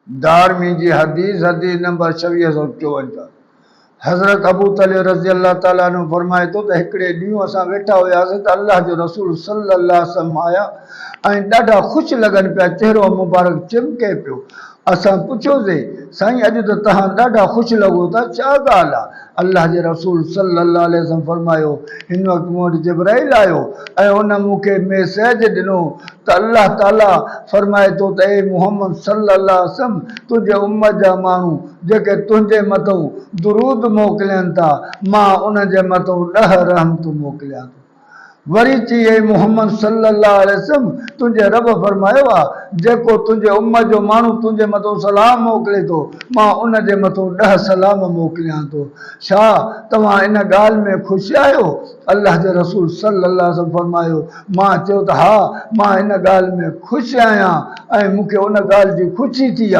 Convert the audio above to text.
दारमी जी हदीस नंबर 2654। हज़रत अबू तले रज़ी अल्लाह ताला अन्हु फरमाए थो त हिकिड़े ॾींहुं असां वेठा हुआसीं त अल्लाह जो रसूल सल्लल्लाहु अलैहि वसल्लम आया ऐं ॾाढा ख़ुशि लॻनि पिया, चहिरो मुबारक चिमके पियो। असां पुछियोसीं, साईं अॼु त तव्हां ॾाढा ख़ुशि लॻो था, छा ॻाल्हि आहे? अल्लाह जे रसूल सल्लल्लाहु अलैहि वसल्लम फरमायो, हिन वक़्तु मूं वटि जिब्राइल आयो ऐं उन मूंखे मैसेज ॾिनो त अल्लाह ताला फरमाए थो त ए मुहम्मद सल्लल्लाहु अलैहि वसल्लम, तुंहिंजे उम्मत जा माण्हू जेके तुंहिंजे मथां दुरूद मोकिलियनि था, मां उनजे मथां 10 रहमतूं मोकिलियां थो। वरी चई, ए मुहम्मद सल्लल्लाहु अलैहि वसल्लम, तुंहिंजे रब फरमायो आहे जेको तुंहिंजे उम्मत जो माण्हू तुंहिंजे मथां सलाम मोकिले थो, मां उनजे मथां 10 सलाम मोकिलियां थो। छा तव्हां इन ॻाल्हि में ख़ुशि आहियो? अल्लाह जे रसूल सल्लल्लाहु अलैहि वसल्लम फरमायो, मां चयो त हा, मां इन ॻाल्हि में ख़ुशि आहियां ऐं मूंखे उन ॻाल्हि जी ख़ुशी थी आहे।